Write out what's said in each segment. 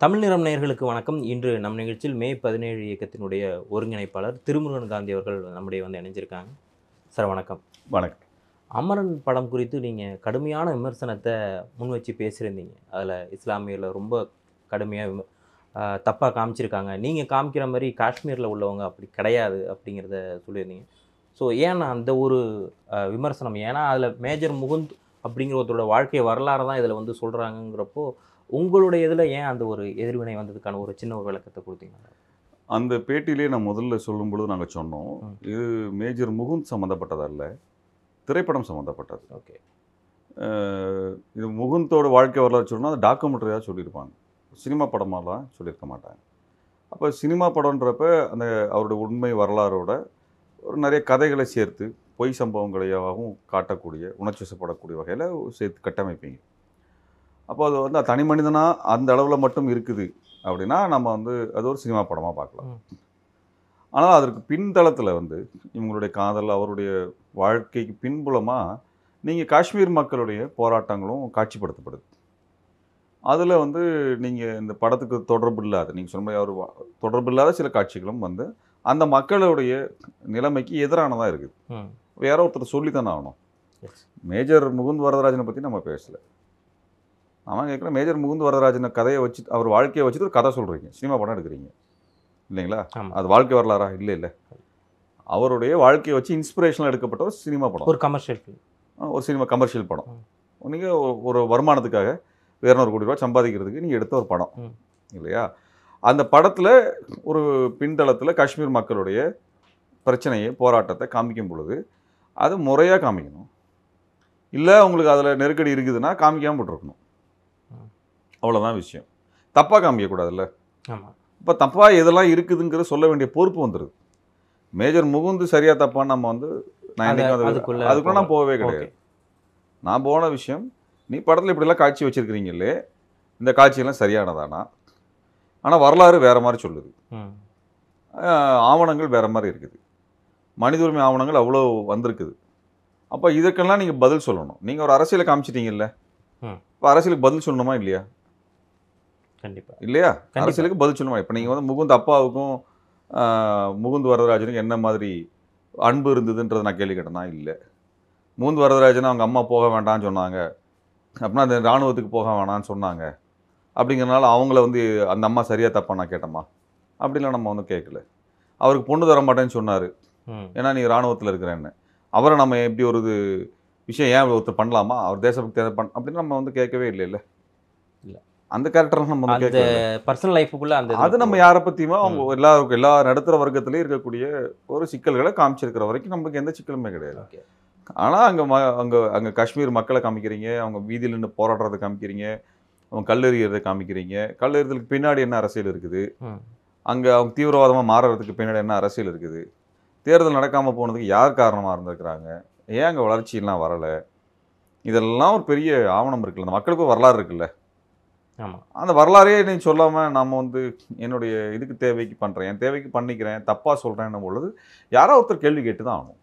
தமிழ் நிறம் நேயர்களுக்கு வணக்கம். இன்று நம் நிகழ்ச்சியில் மே 17 இயக்கத்தினுடைய ஒருங்கிணைப்பாளர் திருமுருகன் காந்தி அவர்கள் நம்முடைய இணைஞ்சிருக்காங்க. சார் வணக்கம். வணக்கம். அமரன் படம் குறித்து நீங்கள் கடுமையான விமர்சனத்தை முன் வச்சு பேசியிருந்தீங்க. அதில் இஸ்லாமியர்களை ரொம்ப கடுமையாக தப்பாக காமிச்சிருக்காங்க. நீங்கள் காமிக்கிற மாதிரி காஷ்மீரில் உள்ளவங்க அப்படி கிடையாது அப்படிங்கிறத சொல்லியிருந்தீங்க. ஸோ ஏன் அந்த ஒரு விமர்சனம், ஏன்னா அதில் மேஜர் முகுந்த் அப்படிங்கிற ஒருத்தரோட வாழ்க்கை வரலாறு தான் இதில் சொல்கிறாங்கங்கிறப்போ உங்களுடைய இதில் ஏன் அந்த ஒரு எதிர்வினை வந்ததுக்கான ஒரு சின்ன ஒரு விளக்கத்தை கொடுத்தீங்க? அந்த பேட்டியிலே நான் முதல்ல சொல்லும்பொழுது நாங்கள் சொன்னோம், இது மேஜர் முகுந்த் சம்மந்தப்பட்டதல்ல, திரைப்படம் சம்மந்தப்பட்டது. ஓகே. இது முகுந்தோட வாழ்க்கை வரலாறு சொன்னால் அது டாக்குமெண்ட்ரியாக சொல்லியிருப்பாங்க, சினிமா படமாலாம் சொல்லியிருக்க மாட்டாங்க. அப்போ சினிமா படம்ன்றப்ப அந்த அவருடைய உண்மை வரலாறோட ஒரு நிறைய கதைகளை சேர்த்து பொய் சம்பவங்களையாகவும் காட்டக்கூடிய உணர்ச்சி வசப்படக்கூடிய வகையில் சேர்த்து கட்டமைப்பீங்க. அப்போ அது தனி மனிதனாக அந்த அளவில் மட்டும் இருக்குது அப்படின்னா நம்ம அது ஒரு சினிமா படமாக பார்க்கலாம். ஆனால் அதற்கு பின்தளத்தில் இவங்களுடைய காதல், அவருடைய வாழ்க்கைக்கு பின்புலமாக நீங்கள் காஷ்மீர் மக்களுடைய போராட்டங்களும் காட்சிப்படுத்தப்படுது. அதில் நீங்கள் இந்த படத்துக்கு தொடர்பு இல்லாத, நீங்கள் சொன்ன மாதிரி அவர் தொடர்பு இல்லாத சில காட்சிகளும் அந்த மக்களுடைய நிலைமைக்கு எதிரானதாக இருக்குது. வேற ஒருத்தர் சொல்லித்தானே ஆகணும். மேஜர் முகுந்த் வரதராஜனை பற்றி நம்ம பேசலை. அவன் கேட்குற மேஜர் முகுந்த் வரதராஜனை கதையை வச்சு, அவர் வாழ்க்கையை வச்சுட்டு ஒரு கதை சொல்கிறீங்க, சினிமா படம் எடுக்கிறீங்க இல்லைங்களா? அது வாழ்க்கை வரலாறா? இல்லை. அவருடைய வாழ்க்கையை வச்சு இன்ஸ்பிரேஷனாக எடுக்கப்பட்ட ஒரு சினிமா படம், ஒரு கமர்ஷியல் ஃபிலிம், ஒரு சினிமா கமர்ஷியல் படம். நீங்கள் ஒரு வருமானத்துக்காக வேற 100 கோடி ரூபா சம்பாதிக்கிறதுக்கு நீங்கள் எடுத்த ஒரு படம் இல்லையா? அந்த படத்தில் ஒரு பின்தளத்தில் காஷ்மீர் மக்களுடைய பிரச்சனையை, போராட்டத்தை காமிக்கும் பொழுது அது முறையாக காமிக்கணும். இல்லை உங்களுக்கு அதில் நெருக்கடி இருக்குதுன்னா காமிக்காமல் போட்டிருக்கணும். அவ்வளோதான் விஷயம். தப்பாக காமிக்கக்கூடாதுல்ல. ஆமாம். இப்போ தப்பாக எதெல்லாம் இருக்குதுங்கிற சொல்ல வேண்டிய பொறுப்பு வந்துடுது. மேஜர் முகுந்து சரியாக தப்பான்னு நம்ம நான் என்றைக்கும் அதுக்குள்ளே நான் போகவே கிடையாது. நான் போன விஷயம், நீ படத்தில் இப்படிலாம் காட்சி வச்சுருக்கிறீங்களே, இந்த காட்சியெல்லாம் சரியானதானா? ஆனால் வரலாறு வேறு மாதிரி சொல்லுது, ஆவணங்கள் வேறு மாதிரி இருக்குது, மனித உரிமை ஆவணங்கள் அவ்வளோ வந்திருக்குது. அப்போ இதுக்கெல்லாம் நீங்கள் பதில் சொல்லணும். நீங்கள் ஒரு அரசியலை காமிச்சிட்டீங்கல்ல, இப்போ அரசியலுக்கு பதில் சொல்லணுமா இல்லையா? கண்டிப்பாக இல்லையா? அரசியலுக்கு பதில் சொல்லணுமா? இப்போ நீங்கள் முகுந்த் அப்பாவுக்கும் முகுந்த் வரதராஜனுக்கும் என்ன மாதிரி அன்பு இருந்ததுன்றதை நான் கேள்வி கேட்டேன்னா இல்லை. முகுந்த் வரதராஜன் அவங்க அம்மா போக வேண்டாம்னு சொன்னாங்க, அப்படின்னா அந்த இராணுவத்துக்கு போக வேணான்னு சொன்னாங்க, அப்படிங்கிறனால அவங்கள அந்த அம்மா சரியாக தப்பா நான் கேட்டோமா? அப்படிலாம் நம்ம கேட்கல. அவருக்கு பொண்ணு தர மாட்டேன்னு சொன்னார், ஏன்னா நீ இராணுவத்தில் இருக்கிறேன்னு. அவரை நம்ம எப்படி ஒரு விஷயம் ஏன் ஒருத்தர் பண்ணலாமா, அவர் தேசபக்தி அப்படின்னு நம்ம கேட்கவே இல்லை. இல்லை, அந்த கேரக்டர் நம்ம பர்சனல் லைஃபுக்குள்ள அது நம்ம யாரை பற்றியுமோ அவங்க எல்லா நடுத்தர வர்க்கத்திலையும் இருக்கக்கூடிய ஒரு சிக்கல்களை காமிச்சிருக்கிற வரைக்கும் நமக்கு எந்த சிக்கலுமே கிடையாது. ஆனால் அங்கே காஷ்மீர் மக்களை காமிக்கிறீங்க, அவங்க வீதியில் நின்று போராடுறதை காமிக்கிறீங்க, அவங்க கல்லெறிகிறதை காமிக்கிறீங்க. கல்லெறிதலுக்கு பின்னாடி என்ன அரசியல் இருக்குது, அங்கே அவங்க தீவிரவாதமாக மாறுறதுக்கு பின்னாடி என்ன அரசியல் இருக்குது, தேர்தல் நடக்காமல் போனதுக்கு யார் காரணமாக இருந்திருக்கிறாங்க, ஏன் அங்கே வளர்ச்சியெல்லாம் வரலை, இதெல்லாம் ஒரு பெரிய ஆவணம் இருக்குல்ல, அந்த மக்களுக்கு வரலாறு இருக்குல்ல. ஆமாம். அந்த வரலாறே நீ சொல்லாமல் நம்ம என்னுடைய இதுக்கு தேவைக்கு பண்ணுறேன், என் தேவைக்கு பண்ணிக்கிறேன், தப்பாக சொல்கிறேன்னும் பொழுது யாரோ ஒருத்தர் கேள்வி கேட்டு தான் ஆகணும்.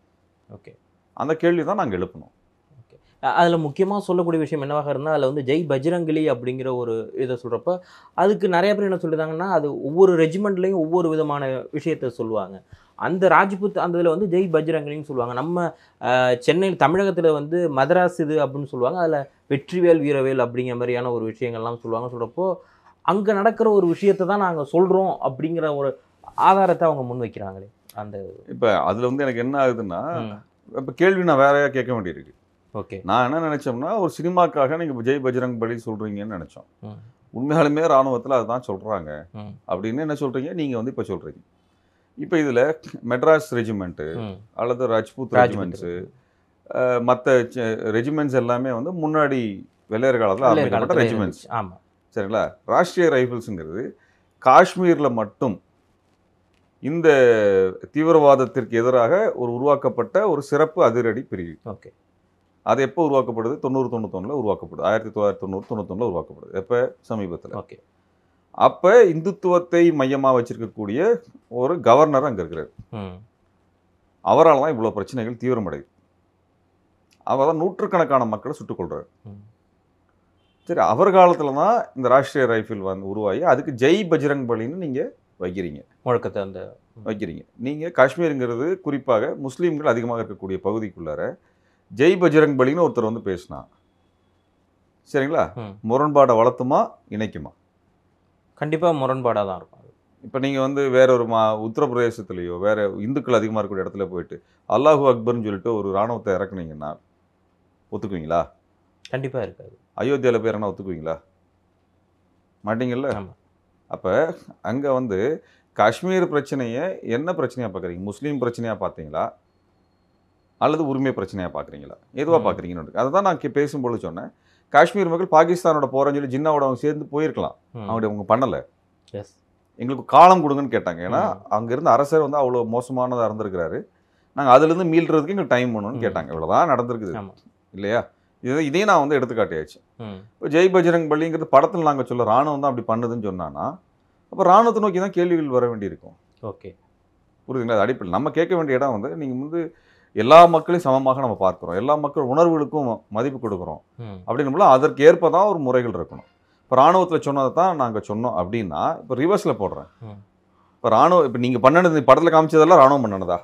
ஓகே. அந்த கேள்வி தான் நாங்கள் எழுப்பணும். ஓகே. அதில் முக்கியமாக சொல்லக்கூடிய விஷயம் என்னவாக இருந்தால், அதில் ஜெய் பஜ்ரங்கிலி அப்படிங்கிற ஒரு இதை சொல்கிறப்ப அதுக்கு நிறைய பேர் என்ன சொல்லிட்டாங்கன்னா, அது ஒவ்வொரு ரெஜிமெண்ட்லேயும் ஒவ்வொரு விதமான விஷயத்தை சொல்லுவாங்க. அந்த ராஜ்புத் அந்த இதில் ஜெய் பஜ்ரங்கிலின்னு சொல்லுவாங்க. நம்ம சென்னையில் தமிழகத்தில் மதராஸ் இது அப்படின்னு சொல்லுவாங்க. அதில் வெற்றிவேல் வீரவேல் அப்படிங்கிற மாதிரியான ஒரு விஷயங்கள்லாம் சொல்கிறப்போ அங்கே நடக்கிற ஒரு விஷயத்தை தான் நாங்கள் சொல்கிறோம் அப்படிங்கிற ஒரு ஆதாரத்தை அவங்க முன் வைக்கிறாங்களே. அந்த இப்போ அதில் எனக்கு என்ன ஆகுதுன்னா, இப்போ கேள்வி நான் வேறையாக கேட்க வேண்டியிருக்கு. ஓகே. நான் என்ன நினச்சோம்னா, ஒரு சினிமாக்காக நீங்கள் ஜெய் பஜ்ரங் பலி சொல்கிறீங்கன்னு நினச்சோம். உண்மையாலுமே இராணுவத்தில் அதுதான் சொல்கிறாங்க அப்படின்னு என்ன சொல்கிறீங்க நீங்கள் இப்போ சொல்கிறீங்க. இப்போ இதில் மெட்ராஸ் ரெஜிமெண்ட்டு அல்லது ராஜ்புத் ரெஜிமெண்ட்ஸு, மற்ற ரெஜிமெண்ட்ஸ் எல்லாமே முன்னாடி வெள்ளையர் காலத்தில் ஆரம்பிக்கப்பட்ட ரெஜிமெண்ட்ஸ். ஆமாம், சரிங்களா? ராஷ்ட்ரிய ரைஃபிள்ஸுங்கிறது காஷ்மீரில் மட்டும் இந்த தீவிரவாதத்திற்கு எதிராக உருவாக்கப்பட்ட ஒரு சிறப்பு அதிரடி பிரிவு. ஓகே. அது எப்போ உருவாக்கப்படுது? 90-91 உருவாக்கப்படுது. 1990-91 உருவாக்கப்படுது. எப்போ? சமீபத்தில். ஓகே. அப்போ இந்துத்துவத்தை மையமாக வச்சிருக்கக்கூடிய ஒரு கவர்னர் அங்கே இருக்கிறார். அவரால் தான் இவ்வளோ பிரச்சனைகள் தீவிரமடையுது. அவர் தான் நூற்றுக்கணக்கான மக்களை சுட்டுக் கொள்றாரு. சரி, அவர் காலத்தில் தான் இந்த ராஷ்ட்ரிய ரைஃபிள் வந்து உருவாகி அதுக்கு ஜெய் பஜ்ரங் பலின்னு நீங்கள் வைக்கிறீங்க, முழக்கத்தை அந்த வைக்கிறீங்க. நீங்கள் காஷ்மீருங்கிறது குறிப்பாக முஸ்லீம்கள் அதிகமாக இருக்கக்கூடிய பகுதிக்குள்ளார ஜெய் பஜ்ரங் பலின்னு ஒருத்தர் வந்து பேசினா, சரிங்களா, முரண்பாடை வளர்த்துமா இணைக்குமா? கண்டிப்பாக முரண்பாடாக தான் இருக்கும். இப்போ நீங்கள் வந்து வேற ஒரு உத்தரப்பிரதேசத்துலேயோ வேற இந்துக்கள் அதிகமாக இருக்கக்கூடிய இடத்துல போயிட்டு அல்லாஹூ அக்பர்னு சொல்லிட்டு ஒரு இராணுவத்தை இறக்குனீங்கன்னா ஒத்துக்குவீங்களா? கண்டிப்பாக இருக்காது. அயோத்தியாவில் பேர் என்ன ஒத்துக்குவீங்களா? மாட்டீங்கல்ல. அப்போ அங்கே வந்து காஷ்மீர் பிரச்சனையை என்ன பிரச்சனையாக பார்க்குறீங்க? முஸ்லீம் பிரச்சனையாக பார்த்தீங்களா அல்லது உரிமை பிரச்சனையாக பார்க்குறீங்களா? எதுவாக பார்க்குறீங்கன்னு அதை தான் நான் பேசும்போது சொன்னேன். காஷ்மீர் மக்கள் பாகிஸ்தானோட போகிறேன்னு சொல்லி ஜின்னாவோட அவங்க சேர்ந்து போயிருக்கலாம், அவங்க பண்ணலை. எங்களுக்கு காலம் கொடுங்கன்னு கேட்டாங்க. ஏன்னா அங்கே இருந்த அரசர் வந்து அவ்வளோ மோசமானதாக இருந்திருக்கிறாரு, நாங்கள் அதுலேருந்து மீள்றதுக்கு எங்களுக்கு டைம் பண்ணணும்னு கேட்டாங்க. இவ்வளோதான் நடந்திருக்குது இல்லையா? இதையும் நான் வந்து எடுத்துக்காட்டியாச்சு. இப்போ ஜெய் பஜ்ரங் பலிங்கிறது படத்தில் நாங்கள் சொல்ல ராணுவம் தான் அப்படி பண்ணுதுன்னு சொன்னான்னா அப்போ ராணுவத்தை நோக்கி தான் கேள்விகள் வர வேண்டியிருக்கும். ஓகே, புரியுதுங்களா? அது அடிப்படையில் நம்ம கேட்க வேண்டிய இடம் வந்து நீங்கள் வந்து எல்லா மக்களையும் சமமாக நம்ம பார்க்குறோம், எல்லா மக்கள் உணர்வுகளுக்கும் மதிப்பு கொடுக்குறோம் அப்படின்னும்போது அதற்கு ஏற்ப தான் ஒரு முறைகள் இருக்கணும். இப்போ ராணுவத்தில் சொன்னதை தான் நாங்கள் சொன்னோம் அப்படின்னா இப்போ ரிவர்ஸில் போடுறேன். இப்போ ராணுவம் இப்போ நீங்கள் பண்ணது படத்தில் காமிச்சதெல்லாம் ராணுவம் பண்ணனதா?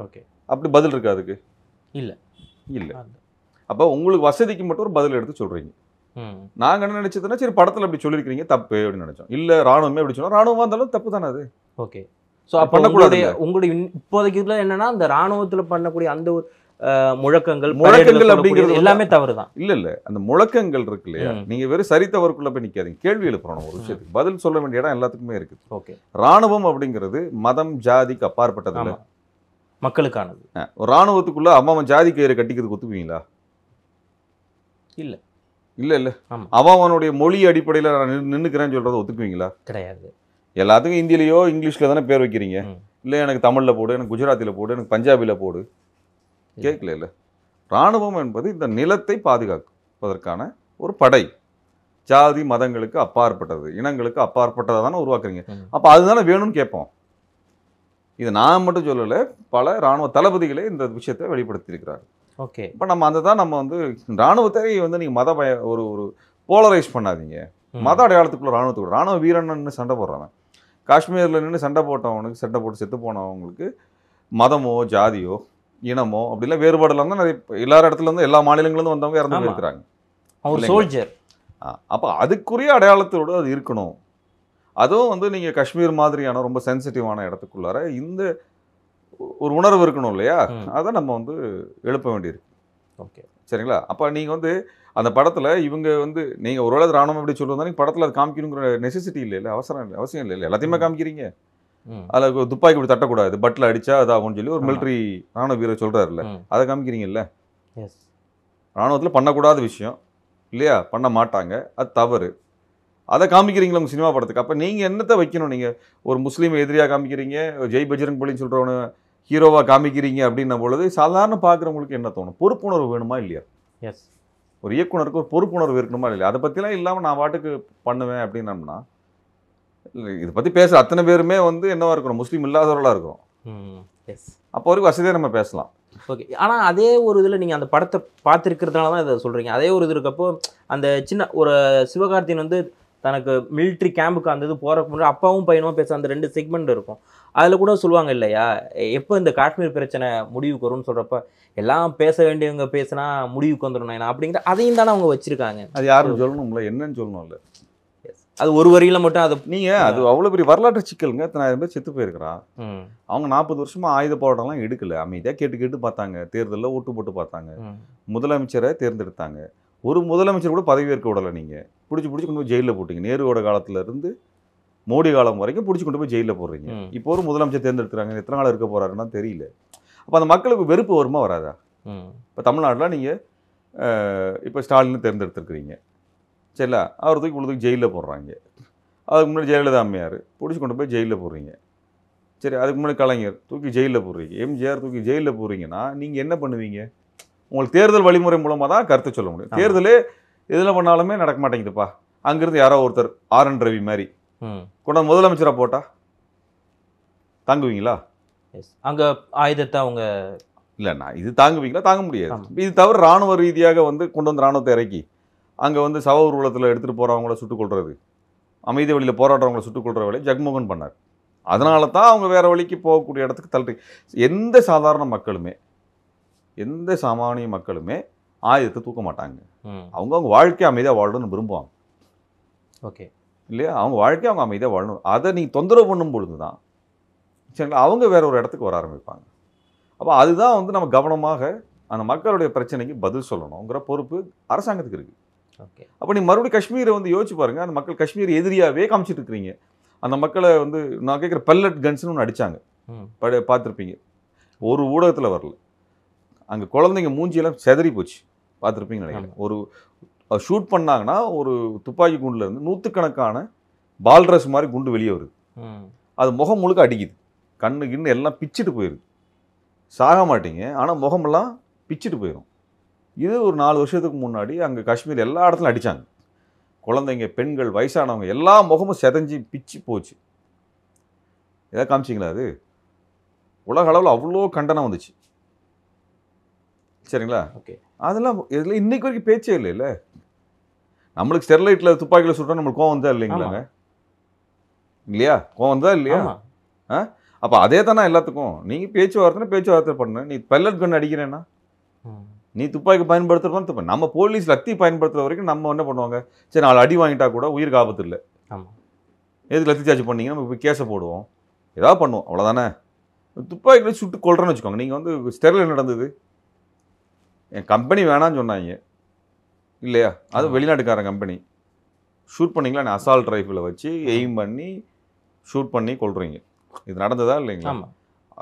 ஓகே, அப்படி பதில் இருக்கு அதுக்கு? இல்லை இல்லை. அப்போ உங்களுக்கு வசதிக்கு மட்டும் ஒரு பதில் எடுத்து சொல்கிறீங்க. நாங்கள் என்ன நினச்சதுன்னா சரி படத்தில் அப்படி சொல்லியிருக்கிறீங்க தப்பு அப்படின்னு நினச்சோம். இல்லை ராணுவமே அப்படி சொன்னோம், ராணுவமாக இருந்தாலும் தப்பு தானே அது. ஓகே, ஸோ அப்போ பண்ணக்கூடாது. உங்களுடைய இப்போதைக்கு இதில் என்னன்னா அந்த ராணுவத்தில் பண்ணக்கூடிய அந்த ஒரு முழக்கங்கள் அப்படிங்கிறது எல்லாமே தவறு தான். இல்ல அந்த முழக்கங்கள் இருக்கு இல்லையா, நீங்க வெறும் சரி தவறுக்குள்ள போய் நிக்காதீங்க, கேள்வி எழுப்புறோம். ஒரு விஷயத்துக்கு பதில் சொல்ல வேண்டிய இடம் எல்லாத்துக்குமே இருக்கு. ஓகே, ராணுவம் அப்படிங்கிறது மதம் ஜாதிக்கு அப்பாற்பட்டது இல்ல, மக்களுக்கானது. ஒரு ராணுவத்துக்குள்ள அம்மாவன் ஜாதி கயிறு கட்டிக்கிறதுக்கு ஒத்துக்குவீங்களா? இல்ல இல்ல இல்ல. அவனுடைய மொழி அடிப்படையில் நான் நின்னுக்கிறேன்னு சொல்றதை ஒத்துக்குவீங்களா? கிடையாது. எல்லாத்துக்கும் ஹிந்திலேயோ இங்கிலீஷ்ல தானே பேர் வைக்கிறீங்க. இல்லை எனக்கு தமிழில் போடு, எனக்கு குஜராத்தியில் போடு, எனக்கு பஞ்சாபியில் போடு, கேட்கல. இல்லை, இராணுவம் என்பது இந்த நிலத்தை பாதுகாப்பதற்கான ஒரு படை, ஜாதி மதங்களுக்கு அப்பாற்பட்டது, இனங்களுக்கு அப்பாற்பட்டதை தானே உருவாக்குறீங்க. அப்போ அதுதானே வேணும்னு கேட்போம். இது நான் மட்டும் சொல்லலை, பல இராணுவ தளபதிகளே இந்த விஷயத்தை வெளிப்படுத்தியிருக்கிறார். ஓகே, இப்போ நம்ம அதை தான் நம்ம வந்து இராணுவத்தை வந்து நீங்கள் மத ஒரு ஒரு போலரைஸ் பண்ணாதீங்க. மத அடையாளத்துக்குள்ள இராணுவத்துக்குள்ள இராணுவ வீரன்னு சண்டை போடுறவன், காஷ்மீரில் நின்று சண்டை போட்டவனுக்கு, சண்டை போட்டு செத்து போனவங்களுக்கு மதமோ ஜாதியோ இனமோ அப்படிலாம் வேறுபாடு இல்லாமல் நிறைய எல்லா இடத்துல இருந்து எல்லா மாநிலங்களிலிருந்து வந்தவங்க இறந்து போயிருக்கிறாங்க. அவர் சோல்ஜர். அப்போ அதுக்குரிய அடையாளத்தோடு அது இருக்கணும். அதுவும் வந்து நீங்கள் காஷ்மீர் மாதிரியான ரொம்ப சென்சிட்டிவான இடத்துக்குள்ளார இந்த ஒரு உணர்வு இருக்கணும் இல்லையா, அதை நம்ம வந்து எழுப்ப வேண்டியிருக்கு. ஓகே, சரிங்களா? அப்போ நீங்கள் வந்து அந்த படத்தில் இவங்க வந்து நீங்கள் ஒருவேளை ராணுவம் எப்படி சொல்லுவதா நீங்கள் படத்தில் அது காமிக்கணுங்கிற நெசசிட்டி இல்லை, இல்லை அவசரம் இல்லை, அவசியம் இல்லை, இல்லை எல்லாத்தையுமே காமிக்கிறீங்க. அதில் துப்பாக்கி இப்படி தட்டக்கூடாது, பட்டில் அடித்தா அதாகும்னு சொல்லி ஒரு மிலிட்ரி ராணுவ வீரர் சொல்கிறாருல்ல, அதை காமிக்கிறீங்கல்ல. ராணுவத்தில் பண்ணக்கூடாத விஷயம் இல்லையா, பண்ண மாட்டாங்க, அது தவறு, அதை காமிக்கிறீங்களா உங்கள் சினிமா படத்துக்கு. அப்போ நீங்கள் என்னத்தை வைக்கணும்? நீங்கள் ஒரு முஸ்லீம் எதிரியாக காமிக்கிறீங்க, ஜெய் பஜ்ரங் பலின்னு சொல்கிறவனு ஹீரோவாக காமிக்கிறீங்க அப்படின்ன பொழுது சாதாரண பார்க்குறவங்களுக்கு என்ன தோணும்? பொறுப்புணர்வு வேணுமா இல்லையா? எஸ், ஒரு இயக்குனருக்கு ஒரு பொறுப்புணர்வு இருக்கணுமா இல்லையா? அதை பற்றிலாம் இல்லாமல் நான் பாட்டுக்கு பண்ணுவேன் அப்படின்னம்னா இதை பற்றி பேசுகிற அத்தனை பேருமே வந்து என்னவா இருக்கணும்? முஸ்லீம் இல்லாதவர்களாக இருக்கும். எஸ், அப்போ வரைக்கும் வசதியாக நம்ம பேசலாம். ஓகே, ஆனால் அதே ஒரு இதில் நீங்கள் அந்த படத்தை பார்த்துருக்கிறதுனால தான் இதை சொல்கிறீங்க. அதே ஒரு இது இருக்கப்போ அந்த சின்ன ஒரு சிவகார்த்திகேயன் வந்து தனக்கு மிலிட்ரி கேம்புக்கு அந்த இது போகிறக்கு முன்னாடி அப்பாவும் பையனும் பேச அந்த 2 செக்மெண்ட் இருக்கும். அதில் கூட சொல்லுவாங்க இல்லையா, எப்போ இந்த காஷ்மீர் பிரச்சனை முடிவுக்கு வரும்னு சொல்கிறப்ப எல்லாம் பேச வேண்டியவங்க பேசினா முடிவுக்கு வந்துடணும் அப்படிங்கிற அதையும் தானே அவங்க வச்சுருக்காங்க. அது யாரும் சொல்லணும்ல, என்னன்னு சொல்லணும்ல. அது ஒரு வரியில் மட்டும் அதை நீங்கள் அது அவ்வளோ பெரிய வரலாற்று சிக்கலுங்க. எத்தனை பேர் செத்து போயிருக்கிறான். அவங்க 40 வருஷமாக ஆயுத போராட்டம்லாம் எடுக்கல, அமைதியாக கேட்டு பார்த்தாங்க, தேர்தலில் ஓட்டு போட்டு பார்த்தாங்க, முதலமைச்சரை தேர்ந்தெடுத்தாங்க. ஒரு முதலமைச்சர் கூட பதவியேற்க விடலை. நீங்கள் பிடிச்சி கொண்டு போய் ஜெயிலில் போட்டீங்க. நேருவோட காலத்திலேருந்து மோடி காலம் வரைக்கும் பிடிச்சி கொண்டு போய் ஜெயிலில் போடுறீங்க. இப்போ ஒரு முதலமைச்சர் தேர்ந்தெடுக்கிறாங்க, எத்தனை நாள் இருக்க போகிறாருன்னா தெரியல. அப்போ அந்த மக்களுக்கு வெறுப்பு வருமா வராதா? இப்போ தமிழ்நாட்டில் நீங்கள் இப்போ ஸ்டாலின் தேர்ந்தெடுத்துருக்கிறீங்க, சரிங்களா, அவர் தூக்கி உள்ளதுக்கு ஜெயிலில் போடுறாங்க. அதுக்கு முன்னாடி ஜெயலலிதா அம்மையார் பிடிச்சி கொண்டு போய் ஜெயிலில் போடுறீங்க. சரி, அதுக்கு முன்னாடி கலைஞர் தூக்கி ஜெயிலில் போடுறீங்க, எம்ஜிஆர் தூக்கி ஜெயிலில் போடுறீங்கன்னா நீங்கள் என்ன பண்ணுவீங்க? உங்களுக்கு தேர்தல் வழிமுறை மூலமாக தான் கருத்து சொல்ல முடியும். தேர்தலே எதில் பண்ணாலுமே நடக்க மாட்டேங்குதுப்பா. அங்கேருந்து யாரோ ஒருத்தர் RN ரவி மாதிரி கொண்டாந்து முதலமைச்சராக போட்டால் தாங்குவீங்களா? அங்கே ஆயுதத்தை அவங்க இல்லைண்ணா இது தாங்குவீங்களா? தாங்க முடியாது. இது தவிர இராணுவ ரீதியாக வந்து கொண்டு வந்து இராணுவத்தை இறக்கி அங்கே வந்து சவ ஊர்வலத்தில் எடுத்துகிட்டு போகிறவங்கள சுட்டுக் கொள்வது, அமைதி வழியில் போராடுறவங்களை சுட்டுக் கொள்கிற வேலையை ஜெகன்மோகன் பண்ணார். அதனால தான் அவங்க வேறு வழிக்கு போகக்கூடிய இடத்துக்கு தள்ளி. எந்த சாதாரண மக்களுமே, எந்த சாமானிய மக்களுமே ஆயுதத்தை தூக்க மாட்டாங்க. அவங்க வாழ்க்கை அமைதியாக வாழணும்னு விரும்புவாங்க. ஓகே இல்லையா? அவங்க வாழ்க்கை அவங்க அமைதியாக வாழணும். அதை நீங்கள் தொந்தரவு பண்ணும் பொழுது தான் சரிங்களா அவங்க வேற ஒரு இடத்துக்கு வர ஆரம்பிப்பாங்க. அப்போ அதுதான் வந்து நம்ம கவனமாக அந்த மக்களுடைய பிரச்சனைக்கு பதில் சொல்லணுங்கிற பொறுப்பு அரசாங்கத்துக்கு இருக்குது. ஓகே. அப்போ நீ மறுபடியும் காஷ்மீரை வந்து யோசிச்சு பாருங்கள். அந்த மக்கள் காஷ்மீர் எதிரியாகவே காமிச்சிட்டு இருக்கிறீங்க. அந்த மக்களை வந்து நான் கேட்குற பெல்லட் கன்ஸ்னு ஒன்று அடித்தாங்க, பார்த்துருப்பீங்க. ஒரு ஊடகத்தில் வரல. அங்கே குழந்தைங்க மூஞ்சியெல்லாம் செதறி போச்சு, பார்த்துருப்பீங்கன்னு நினைக்கிறேன். ஒரு ஷூட் பண்ணாங்கன்னா ஒரு துப்பாக்கி குண்டுலேருந்து நூற்றுக்கணக்கான பால்ரஸ் மாதிரி குண்டு வெளியே வருது. அது முகம் முழுக்க அடிக்குது, கண்ணு கிண்ணு எல்லாம் பிச்சுட்டு போயிடுது. சாக மாட்டீங்க, ஆனால் முகமெல்லாம் பிச்சுட்டு போயிடும். இது ஒரு 4 வருஷத்துக்கு முன்னாடி அங்கே காஷ்மீர் எல்லா இடத்துலையும் அடித்தாங்க. குழந்தைங்க, பெண்கள், வயசானவங்க எல்லா முகமும் செதஞ்சி பிச்சு போச்சு. எதாவது காமிச்சிங்களா? அது உலக அளவில் அவ்வளோ கண்டனம் வந்துச்சு. சரிங்களா? ஓகே. அதெல்லாம் இதில் இன்னைக்கு வரைக்கும் பேச்சே இல்லை. நம்மளுக்கு ஸ்டெர்லைட்டில் துப்பாக்கியில் சுட்டா நம்மளுக்கு கோவம் வந்தா இல்லைங்களாங்க? இல்லையா? கோவம் வந்தா இல்லையா? அப்போ அதே தானே எல்லாத்துக்கும். நீங்கள் பேச்சுவார்த்தை பண்ண, நீ பெல்லட் கன் அடிக்கிறேன்னா, நீ துப்பாக்கி பயன்படுத்துறதும் தப்பு. நம்ம போலீஸ் லத்தி பயன்படுத்துகிற வரைக்கும் நம்ம என்ன பண்ணுவாங்க, சரி 4 அடி வாங்கிட்டா கூட உயிருக்கு ஆபத்து இல்லை, எதுக்கு லத்தி சார்ஜ் பண்ணீங்கன்னா நம்ம போய் கேஸை போடுவோம், ஏதாவது பண்ணுவோம், அவ்வளோதானே. துப்பாக்கியில் சுட்டு கொள்றேன்னு வச்சுக்கோங்க. நீங்கள் வந்து ஸ்டெர்லைட் நடந்தது, என் கம்பெனி வேணான்னு சொன்னாங்க இல்லையா? அது வெளிநாட்டுக்காரன் கம்பெனி. ஷூட் பண்ணிங்களா? நான் அசால்ட் ரைஃபிளை வச்சு எய்ம் பண்ணி ஷூட் பண்ணி கொள்றீங்க. இது நடந்ததா இல்லைங்களா?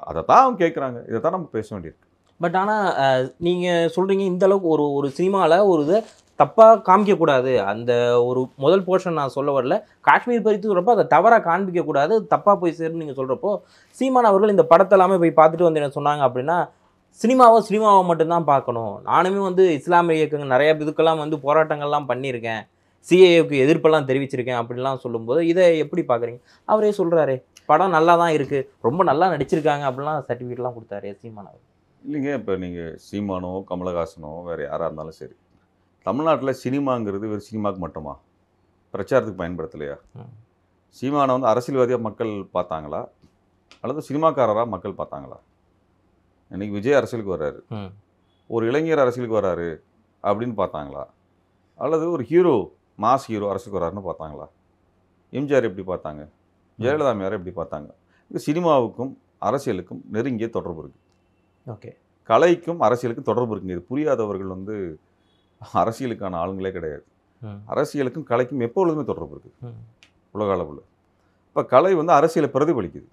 அதை தான் அவங்க கேட்குறாங்க. இதை தான் நம்ம பேச வேண்டியிருக்கு. பட் ஆனால் நீங்கள் சொல்கிறீங்க இந்த அளவுக்கு ஒரு சினிமாவில் ஒரு இதை தப்பாக காமிக்கக்கூடாது. அந்த ஒரு முதல் போர்ஷன் நான் சொல்ல வரல, காஷ்மீர் பறித்து சொல்கிறப்போ அதை தவறாக காண்பிக்கக்கூடாது, தப்பாக போய் சேருன்னு நீங்கள் சொல்கிறப்போ, சீமான் அவர்கள் இந்த படத்தை எல்லாமே போய் பார்த்துட்டு வந்து என்ன சொன்னாங்க அப்படின்னா, சினிமாவை மட்டும்தான் பார்க்கணும். நானுமே வந்து இஸ்லாமிய இயக்கங்கள் நிறைய இதுக்கெல்லாம் வந்து போராட்டங்கள்லாம் பண்ணியிருக்கேன், சிஏஏவுக்கு எதிர்ப்பெல்லாம் தெரிவிச்சிருக்கேன் அப்படின்லாம் சொல்லும்போது இதை எப்படி பார்க்குறீங்க? அவரே சொல்கிறாரே படம் நல்லா தான் இருக்குது, ரொம்ப நல்லா நடிச்சிருக்காங்க அப்படிலாம் சர்டிஃபிகேட்லாம் கொடுத்தாரு சீமான் அவர். இல்லைங்க, இப்போ நீங்கள் சீமானோ கமலஹாசனோ வேறு யாராக இருந்தாலும் சரி, தமிழ்நாட்டில் சினிமாங்கிறது வெறும் சினிமாவுக்கு மட்டுமா, பிரச்சாரத்துக்கு பயன்படுத்தலையா? சீமானை வந்து அரசியல்வாதியாக மக்கள் பார்த்தாங்களா, அல்லது சினிமாக்காரராக மக்கள் பார்த்தாங்களா? இன்றைக்கி விஜய் அரசியலுக்கு வர்றாரு, ஒரு இளைஞர் அரசியலுக்கு வர்றாரு அப்படின்னு பார்த்தாங்களா, அல்லது ஒரு ஹீரோ, மாஸ் ஹீரோ அரசியலுக்கு வர்றாருன்னு பார்த்தாங்களா? எம்ஜிஆர் எப்படி பார்த்தாங்க, ஜெயலலிதா அம்மையார் எப்படி பார்த்தாங்க? இது சினிமாவுக்கும் அரசியலுக்கும் நெருங்கிய தொடர்பு இருக்குது. ஓகே. கலைக்கும் அரசியலுக்கும் தொடர்பு இருக்குங்க. இது புரியாதவர்கள் வந்து அரசியலுக்கான ஆளுங்களே கிடையாது. அரசியலுக்கும் கலைக்கும் எப்பொழுதுமே தொடர்பு இருக்குது உலக அளவில். இப்போ கலை வந்து அரசியலை பிரதிபலிக்குது.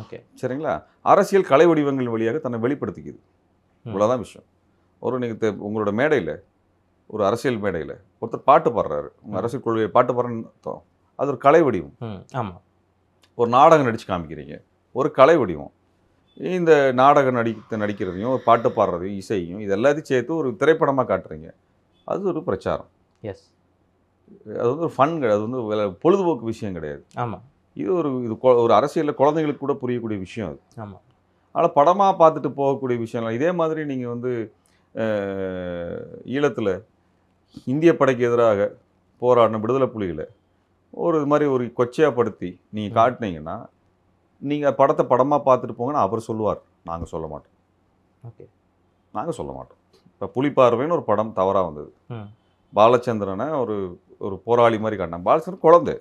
ஓகே, சரிங்களா? அரசியல் கலை வடிவங்கள் வழியாக தன்னை வெளிப்படுத்திக்குது. இவ்வளோதான் விஷயம். ஒரு நீங்கள் உங்களோட மேடையில், ஒரு அரசியல் மேடையில் ஒருத்தர் பாட்டு பாடுறாரு, உங்கள் அரசியல் கொள்கையை பாட்டு பாடுறேன்னு அர்த்தம், அது ஒரு கலை வடிவம். ஆமாம். ஒரு நாடகம் நடித்து காமிக்கிறீங்க, ஒரு கலை வடிவம். இந்த நாடகம் நடிக்கிறதையும் பாட்டு பாடுறதையும் இசையும் இது எல்லாத்தையும் சேர்த்து ஒரு திரைப்படமாக காட்டுறீங்க, அது ஒரு பிரச்சாரம். எஸ், அது வந்து ஒரு ஃபன் கிடையாது, அது வந்து பொழுதுபோக்கு விஷயம் கிடையாது. ஆமாம். இது ஒரு அரசியலில் குழந்தைங்களுக்கு கூட புரியக்கூடிய விஷயம் அது. ஆமாம். ஆனால் படமாக பார்த்துட்டு போகக்கூடிய விஷயம்லாம் இதே மாதிரி. நீங்கள் வந்து ஈழத்தில் இந்திய படைக்கு எதிராக போராடின விடுதலை புலிகளை ஒரு இது மாதிரி ஒரு கொச்சையாப்படுத்தி நீங்கள் காட்டினீங்கன்னா, நீங்கள் படத்தை படமாக பார்த்துட்டு போங்கன்னா அவர் சொல்லுவார், நாங்கள் சொல்ல மாட்டோம். ஓகே, நாங்கள் சொல்ல மாட்டோம். இப்போ புலிப்பார்வைன்னு ஒரு படம் தவறாக வந்தது. பாலச்சந்திரனை ஒரு போராளி மாதிரி காட்டினாங்க. பாலச்சந்திரன் குழந்தை,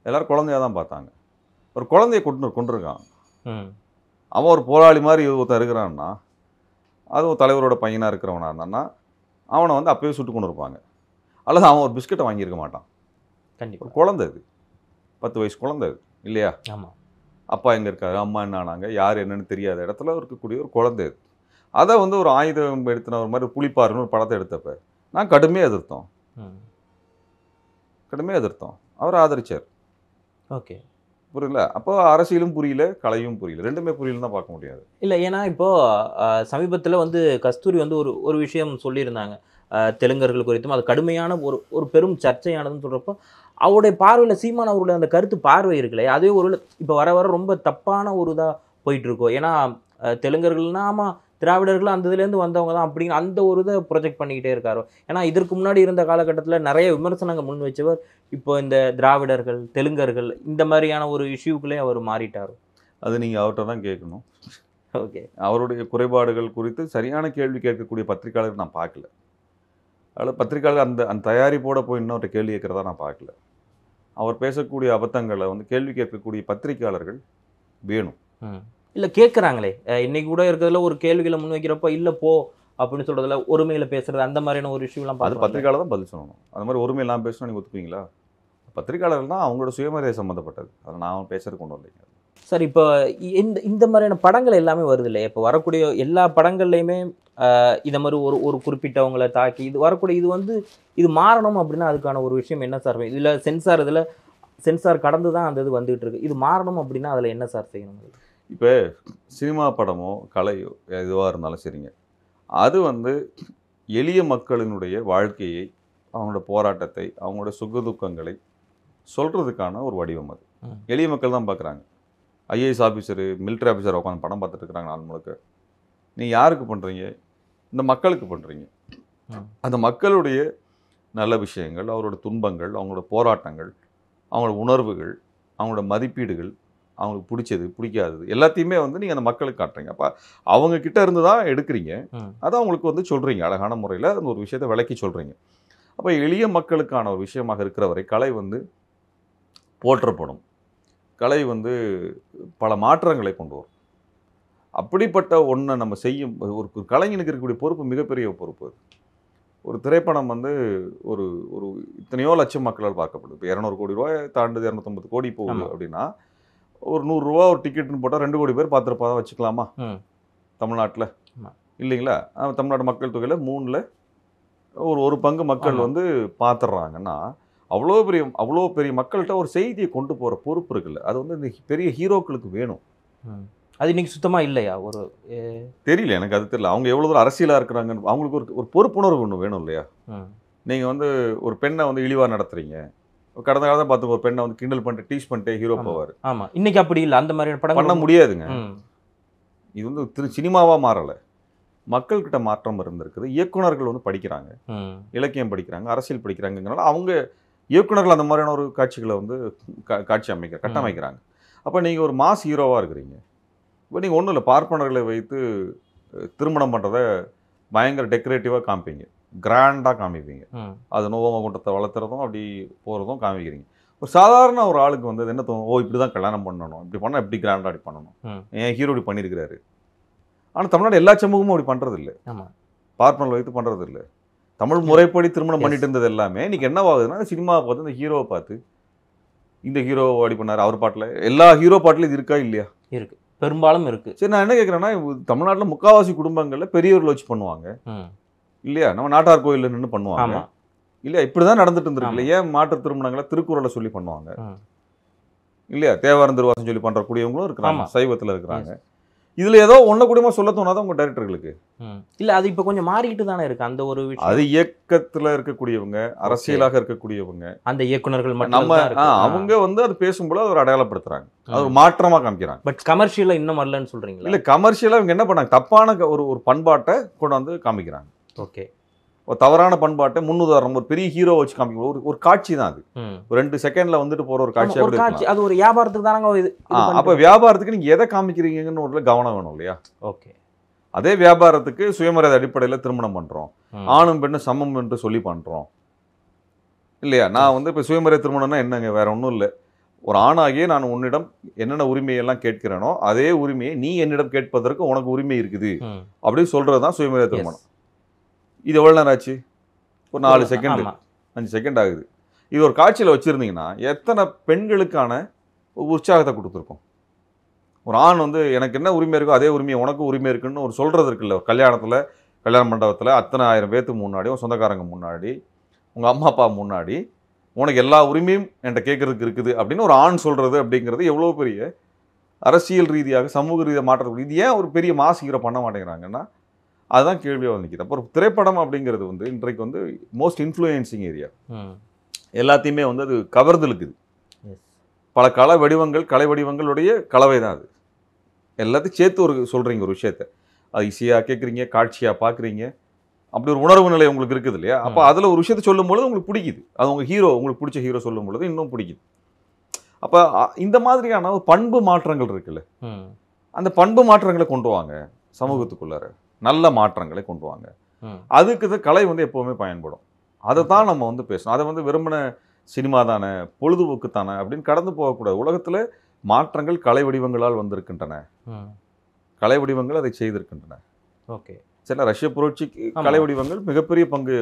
எல்லோரும் குழந்தையாக தான் பார்த்தாங்க. ஒரு குழந்தைய கொண்டிருக்கான், அவன் ஒரு போராளி மாதிரி ஒருத்தன் இருக்கிறான்னா, அதுவும் தலைவரோட பையனாக இருக்கிறவனாக இருந்தான்னா அவனை வந்து அப்போயே சுட்டு கொண்டு இருப்பாங்க. அல்லது அவன் ஒரு பிஸ்கட்டை வாங்கியிருக்க மாட்டான். கண்டிப்பாக. குழந்தை, அது 10 வயசு குழந்தை அது இல்லையா? ஆமாம். அப்பா எங்கே இருக்காரு, அம்மா என்ன ஆனாங்க, யார் என்னன்னு தெரியாத இடத்துல இருக்கக்கூடிய ஒரு குழந்தை அது. அதை வந்து ஒரு ஆயுதம் எடுத்துன ஒரு மாதிரி புலிப்பாருன்னு ஒரு படத்தை எடுத்தப்ப நான் கடுமையாக எதிர்த்தோம். அவர் ஆதரிச்சார். ஓகே, புரியல. அப்போ அரசியலும் புரியல, கலையும் புரியல, ரெண்டுமே புரியலன்னு தான் பார்க்க முடியாது. இல்லை, ஏன்னா இப்போது சமீபத்தில் வந்து கஸ்தூரி வந்து ஒரு விஷயம் சொல்லியிருந்தாங்க தெலுங்கர்கள் குறித்தும், அது கடுமையான ஒரு பெரும் சர்ச்சையானதுன்னு சொல்கிறப்போ அவருடைய பார்வையில் சீமான் அவருடைய அந்த கருத்து பார்வை இருக்குல்லையே, அதுவே ஒரு இப்போ வர ரொம்ப தப்பான ஒரு இதாக போயிட்டுருக்கோம். ஏன்னா தெலுங்கர்கள்னா ஆமாம் திராவிடர்கள் அந்த இதுலேருந்து வந்தவங்க தான் அப்படிங்கிற அந்த ஒரு இதை ப்ரொஜெக்ட் பண்ணிக்கிட்டே இருக்காரு. ஏன்னா இதற்கு முன்னாடி இருந்த காலகட்டத்தில் நிறைய விமர்சனங்கள் முன் வச்சவர் இப்போ இந்த திராவிடர்கள், தெலுங்கர்கள் இந்த மாதிரியான ஒரு இஷ்யூக்குள்ளே அவர் மாறிட்டார். அது நீங்கள் அவர்கிட்ட தான் கேட்கணும். ஓகே. அவருடைய குறைபாடுகள் குறித்து சரியான கேள்வி கேட்கக்கூடிய பத்திரிகையாளர் நான் பார்க்கல. அதில் பத்திரிகையாளர் அந்த அந்த தயாரிப்போட போய் இன்னொரு கேள்வி கேட்குறதா நான் பார்க்கல. அவர் பேசக்கூடிய அபத்தங்களை வந்து கேள்வி கேட்கக்கூடிய பத்திரிகையாளர்கள் வேணும். இல்லை கேட்குறாங்களே, இன்னைக்கு கூட இருக்கிறதுல ஒரு கேள்விகளை முன் வைக்கிறப்ப இல்லை போ அப்படின்னு சொல்கிறதுல ஒருமையில் பேசுறது அந்த மாதிரியான ஒரு இஷ்யூலாம் அது பத்திரிகையாளர் தான் பதில் சொல்லணும். அந்த மாதிரி ஒருமையெல்லாம் பேசணும் நீங்கள் ஒத்துப்பீங்களா? பத்திரிகையாளர்கள் தான் அவங்களோட சுயமரியாதை சம்மந்தப்பட்டது. அதை நான் பேசுறது கொண்டு வரலைங்க. சார் இப்போ இந்த மாதிரியான படங்கள் எல்லாமே வருது இல்லை, இப்போ வரக்கூடிய எல்லா படங்கள்லையுமே இதை மாதிரி ஒரு குறிப்பிட்டவங்களை தாக்கி இது வரக்கூடிய இது வந்து இது மாறணும் அப்படின்னா அதுக்கான ஒரு விஷயம் என்ன சார்? இதில் சென்சார் கடந்து தான் அந்த இது வந்துகிட்டு இருக்கு. இது மாறணும் அப்படின்னா அதில் என்ன சார் செய்யணும்? இப்போ சினிமா படமோ கலையோ எதுவாக இருந்தாலும் சரிங்க, அது வந்து எளிய மக்களினுடைய வாழ்க்கையை, அவங்களோட போராட்டத்தை, அவங்களோட சுகதுக்கங்களை சொல்கிறதுக்கான ஒரு வடிவம். அது எளிய மக்கள் தான் பார்க்குறாங்க. ஐஏஎஸ் ஆஃபீஸரு, மிலிட்ரி ஆஃபீஸர் உட்காந்து படம் பார்த்துட்டு இருக்கிறாங்க நாள் முழுக்க. நீ யாருக்கு பண்ணுறீங்க? இந்த மக்களுக்கு பண்ணுறீங்க. அந்த மக்களுடைய நல்ல விஷயங்கள், அவரோட துன்பங்கள், அவங்களோட போராட்டங்கள், அவங்களோட உணர்வுகள், அவங்களோட மதிப்பீடுகள், அவங்களுக்கு பிடிச்சது பிடிக்காதது எல்லாத்தையுமே வந்து நீங்கள் அந்த மக்களுக்கு காட்டுறீங்க. அப்போ அவங்க கிட்ட இருந்து தான் எடுக்கிறீங்க. அதை அவங்களுக்கு வந்து சொல்கிறீங்க, அழகான முறையில் அந்த ஒரு விஷயத்தை விளக்கி சொல்கிறீங்க. அப்போ எளிய மக்களுக்கான ஒரு விஷயமாக இருக்கிற வரை கலை வந்து போற்றப்படும். கலை வந்து பல மாற்றங்களை கொண்டு வரும். அப்படிப்பட்ட ஒன்றை நம்ம செய்யும் ஒரு கலைஞனுக்கு இருக்கக்கூடிய பொறுப்பு மிகப்பெரிய பொறுப்பு. ஒரு திரைப்படம் வந்து ஒரு ஒரு இத்தனையோ லட்சம் மக்களால் பார்க்கப்படுது. இப்போ 200 கோடி ரூபாய் தாண்டுது, 250 கோடி போகுது அப்படின்னா ஒரு 100 ரூபா ஒரு டிக்கெட்னு போட்டால் 2 கோடி பேர் பார்த்துருப்பா தான் வச்சுக்கலாமா தமிழ்நாட்டில்? இல்லைங்களா? தமிழ்நாடு மக்கள் தொகையில் 3ல் ஒரு பங்கு மக்கள் வந்து பார்த்துடுறாங்கன்னா அவ்வளோ பெரிய மக்கள்கிட்ட ஒரு செய்தியை கொண்டு போகிற பொறுப்பு இருக்குல்ல, அது வந்து இந்த பெரிய ஹீரோக்களுக்கு வேணும். அது இன்னைக்கு சுத்தமாக இல்லையா? ஒரு தெரியல, எனக்கு அது தெரியல. அவங்க எவ்வளோ தூரம் அரசியலாக இருக்கிறாங்கன்னு அவங்களுக்கு ஒரு பொறுப்புணர்வு ஒன்று வேணும் இல்லையா? நீங்கள் வந்து ஒரு பெண்ணை வந்து இழிவாக நடத்துறீங்க. கடந்த காலத்தை பார்த்து ஒரு பெண்ணை வந்து கிண்டல் பண்ணிட்டு டீச் பண்ணிட்டு ஹீரோ போவார். ஆமாம், இன்னைக்கு அப்படி இல்லை. அந்த மாதிரியான படம் பண்ண முடியாதுங்க. இது வந்து சினிமாவாக மாறலை, மக்கள்கிட்ட மாற்றம் இருந்திருக்குது. இயக்குனர்கள் வந்து படிக்கிறாங்க, இலக்கியம் படிக்கிறாங்க, அரசியல் படிக்கிறாங்கிறனால அவங்க இயக்குனர்கள் அந்த மாதிரியான ஒரு காட்சிகளை வந்து கட்டமைக்கிறாங்க. அப்போ நீங்கள் ஒரு மாஸ் ஹீரோவாக இருக்கிறீங்க. இப்போ நீங்கள் ஒன்றும் இல்லை, பார்ப்பனர்களை வைத்து திருமணம் பண்ணுறதை பயங்கர டெக்கரேட்டிவாக காமிப்பீங்க, கிராண்டாக காமிப்பீங்க. அது நோவம குண்டத்தை வளர்த்துறதும் அப்படி போகிறதும் காமிக்கிறீங்க. ஒரு சாதாரண ஒரு ஆளுக்கு வந்து என்ன தோணும்? ஓ, இப்படி தான் கல்யாணம் பண்ணணும், இப்படி பண்ணால் எப்படி கிராண்டாக அப்படி பண்ணணும், என் ஹீரோ இப்படி பண்ணியிருக்கிறாரு. ஆனால் தமிழ்நாடு எல்லா சமூகமும் அப்படி பண்ணுறது இல்லை, பார்ப்பனர்களை வைத்து பண்ணுறது இல்லை. தமிழ் முறைப்படி திருமணம் பண்ணிட்டு இருந்தது எல்லாமே இன்னைக்கு என்னவாகுதுன்னா சினிமாவை பார்த்து இந்த ஹீரோவை பார்த்து இந்த ஹீரோ அப்படி பண்ணார், அவர் பாட்டில் எல்லா ஹீரோ பாட்டிலும் இது இருக்கா இல்லையா? இருக்கு, பெரும்பாலும் இருக்கு. சரி, நான் என்ன கேட்குறேன்னா தமிழ்நாட்டில் முக்கால்வாசி குடும்பங்களில் பெரியவர்கள் வச்சு பண்ணுவாங்க இல்லையா? நம்ம நாட்டார் கோயிலில் நின்று பண்ணுவாங்க இல்லையா? இப்படி தான் நடந்துட்டு இருந்திருக்கு. ஏன் மாற்று திருமணங்களை திருக்குறளை சொல்லி பண்ணுவாங்க இல்லையா? தேவாரம் திருவாசம் சொல்லி பண்ணுறக்கூடியவங்களும் இருக்கிறாங்க, சைவத்தில் இருக்கிறாங்க. இதில் ஏதோ ஒன்றை கூடமா சொல்ல தோணாதான் உங்கள் டைரக்டர்களுக்கு இல்லை. அது இப்போ கொஞ்சம் மாறிக்கிட்டு தானே இருக்குது அந்த ஒரு விஷயம். அது இயக்கத்தில் இருக்கக்கூடியவங்க, அரசியலாக இருக்கக்கூடியவங்க, அந்த இயக்குனர்கள் நம்ம அவங்க வந்து அது பேசும்போது அதை ஒரு அடையாளப்படுத்துறாங்க, அது ஒரு மாற்றமாக காமிக்கிறாங்க. பட் கமர்ஷியலாக இன்னும் வரலன்னு சொல்கிறீங்களா? இல்லை, கமர்ஷியலாக இவங்க என்ன பண்ணாங்க, தப்பான ஒரு பண்பாட்டை கொண்டு வந்து காமிக்கிறாங்க. ஓகே, ஒரு தவறான பண்பாட்டை முன்னுதாரணம் ஒரு பெரிய ஹீரோ வச்சு காமிக்கணும். ஒரு காட்சி தான் அது, ஒரு 2 செகண்ட்ல வந்துட்டு போற ஒரு காட்சி. அது ஒரு வியாபாரத்துக்கு தானங்க. அப்ப வியாபாரத்துக்கு நீங்க எதை காமிக்கிறீங்கன்னு ஒரு கவனம் வேணும் இல்லையா? ஓகே. அதே வியாபாரத்துக்கு சுயமரியாதை அடிப்படையில் திருமணம் பண்றோம், ஆணும் பெண்ணும் சமம் என்று சொல்லி பண்றோம் இல்லையா? நான் வந்து இப்ப சுயமரியாதை திருமணம்னா என்னங்க, வேற ஒன்றும் இல்லை. ஒரு ஆணாகியே நான் உன்னிடம் என்னென்ன உரிமையெல்லாம் கேட்கிறேனோ அதே உரிமையை நீ என்னிடம் கேட்பதற்கு உனக்கு உரிமை இருக்குது அப்படின்னு சொல்றதுதான் சுயமரியாதை திருமணம். இது எவ்வளோ நேரம் ஆச்சு? ஒரு 4 செகண்ட் 5 செகண்ட் ஆகுது. இது ஒரு காட்சியில் வச்சுருந்தீங்கன்னா எத்தனை பெண்களுக்கான உற்சாகத்தை கொடுத்துருக்கோம். ஒரு ஆண் வந்து எனக்கு என்ன உரிமை இருக்கோ அதே உரிமையை உனக்கு உரிமை இருக்குன்னு ஒரு சொல்கிறது இருக்குல்ல. ஒரு கல்யாண மண்டபத்தில் அத்தனை 1000 பேர்த்துக்கு முன்னாடி, உன் சொந்தக்காரங்க முன்னாடி, உங்கள் அம்மா அப்பா முன்னாடி உனக்கு எல்லா உரிமையும் என்கிட்ட கேட்குறதுக்கு இருக்குது அப்படின்னு ஒரு ஆண் சொல்கிறது அப்படிங்கிறது எவ்வளோ பெரிய அரசியல் ரீதியாக சமூக ரீதியாக மாற்றக்கூடிய. இது ஏன் ஒரு பெரிய மாஸ் ஹீரோ பண்ண மாட்டேங்கிறாங்கன்னா அதுதான் கேள்வியாக வந்து நிற்கிது. அப்போ திரைப்படம் அப்படிங்கிறது வந்து இன்றைக்கு வந்து மோஸ்ட் இன்ஃப்ளூயன்சிங் ஏரியா. எல்லாத்தையுமே வந்து அது கவர்ந்து இருக்குது. பல கலை வடிவங்களுடைய கலவை தான் அது. எல்லாத்தையும் சேர்த்து சொல்கிறீங்க ஒரு விஷயத்த. அது இசையாக கேட்குறீங்க, காட்சியாக பார்க்குறீங்க, அப்படி ஒரு உணர்வு நிலை உங்களுக்கு இருக்குது இல்லையா? அப்போ அதில் ஒரு விஷயத்தை சொல்லும்பொழுது உங்களுக்கு பிடிக்குது. அது உங்கள் ஹீரோ, உங்களுக்கு பிடிச்ச ஹீரோ சொல்லும் பொழுது இன்னும் பிடிக்குது. அப்போ இந்த மாதிரியான ஒரு பண்பு மாற்றங்கள் இருக்குல்ல, அந்த பண்பு மாற்றங்களை கொண்டு வாங்க சமூகத்துக்குள்ளார, நல்ல மாற்றங்களை கொண்டு வாங்க. அதுக்கு தான் கலை வந்து எப்போவுமே பயன்படும். அதை தான் நம்ம வந்து பேசணும். அதை வந்து வெறுமனே சினிமா தானே, பொழுதுபோக்கு தானே அப்படின்னு கடந்து போகக்கூடாது. உலகத்தில் மாற்றங்கள் கலை வடிவங்களால் வந்திருக்கின்றன. கலை வடிவங்கள் அதை செய்திருக்கின்றன. ஓகே, சில ரஷ்ய புரட்சிக்கு கலை வடிவங்கள் மிகப்பெரிய பங்கு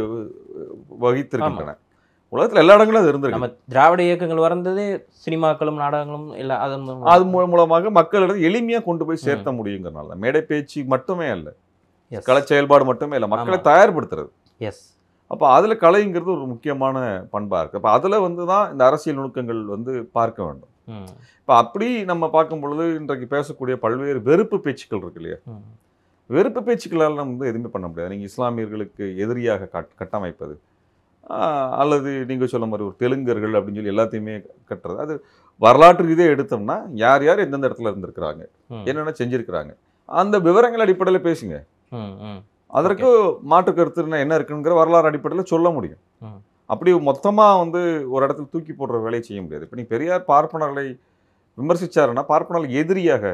வகித்திருக்கின்றன. உலகத்தில் எல்லா இடங்களும் அது இருந்திருக்கு. நம்ம திராவிட இயக்கங்கள் வந்ததே சினிமாக்களும் நாடகங்களும் இல்லை, அது மூலமாக மக்களிடம் எளிமையாக கொண்டு போய் சேர்த்த முடியுங்கிறனால மேடை பேச்சு மட்டுமே அல்ல, கலை செயல்பாடு மட்டுமே இல்லை, மக்களை தயார்படுத்துறது. எஸ். அப்போ அதில் கலைங்கிறது ஒரு முக்கியமான பண்பாக இருக்குது. அப்போ அதில் வந்து தான் இந்த அரசியல் நுணுக்கங்கள் வந்து பார்க்க வேண்டும். இப்போ அப்படி நம்ம பார்க்கும் பொழுது இன்றைக்கு பேசக்கூடிய பல்வேறு வெறுப்பு பேச்சுக்கள் இருக்கு இல்லையா? வெறுப்பு பேச்சுக்களால் நம்ம வந்து எதுவுமே பண்ண முடியாது. நீங்கள் இஸ்லாமியர்களுக்கு எதிரியாக கட்டமைப்பது, அல்லது நீங்கள் சொல்ல மாதிரி ஒரு தெலுங்கர்கள் அப்படின்னு சொல்லி எல்லாத்தையுமே கட்டுறது, அது வரலாற்று ரீதியாக எடுத்தோம்னா யார் யார் எந்தெந்த இடத்துல இருந்திருக்கிறாங்க, என்னென்ன செஞ்சுருக்கிறாங்க, அந்த விவரங்கள் அடிப்படையில் பேசுங்க. அதற்கு மாற்று கருத்துன்னா என்ன இருக்குங்கிற வரலாறு அடிப்படையில் சொல்ல முடியும். அப்படி மொத்தமாக வந்து ஒரு இடத்துல தூக்கி போடுற வேலையை செய்ய முடியாது. இப்போ நீ பெரியார் பார்ப்பனர்களை விமர்சித்தாருன்னா பார்ப்பனர்கள் எதிரியாக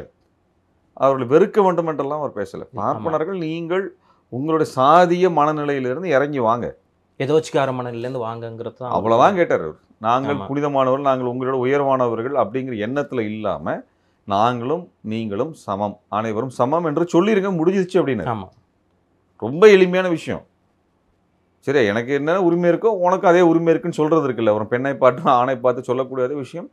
அவர்களை வெறுக்க வேண்டும் என்றெல்லாம் அவர் பேசலை. பார்ப்பனர்கள் நீங்கள் உங்களுடைய சாதிய மனநிலையிலிருந்து இறங்கி வாங்க, எதோச்சிக்கார மனநிலையிலேருந்து வாங்கங்கிறது அவ்வளோதான் கேட்டார் அவர். நாங்கள் புனிதமானவர்கள், நாங்கள் உங்களோட உயர்வானவர்கள் அப்படிங்கிற எண்ணத்தில் இல்லாமல் நாங்களும் நீங்களும் சமம், அனைவரும் சமம் என்று சொல்லிருங்க, முடிஞ்சிச்சு அப்படின்னு. ரொம்ப எளிமையான விஷயம். சரி, எனக்கு என்ன உரிமை இருக்கோ உனக்கு அதே உரிமை இருக்குன்னு சொல்கிறது இருக்குல்ல. ஒரு பெண்ணை பார்த்து ஆணை பார்த்து சொல்லக்கூடாத விஷயம்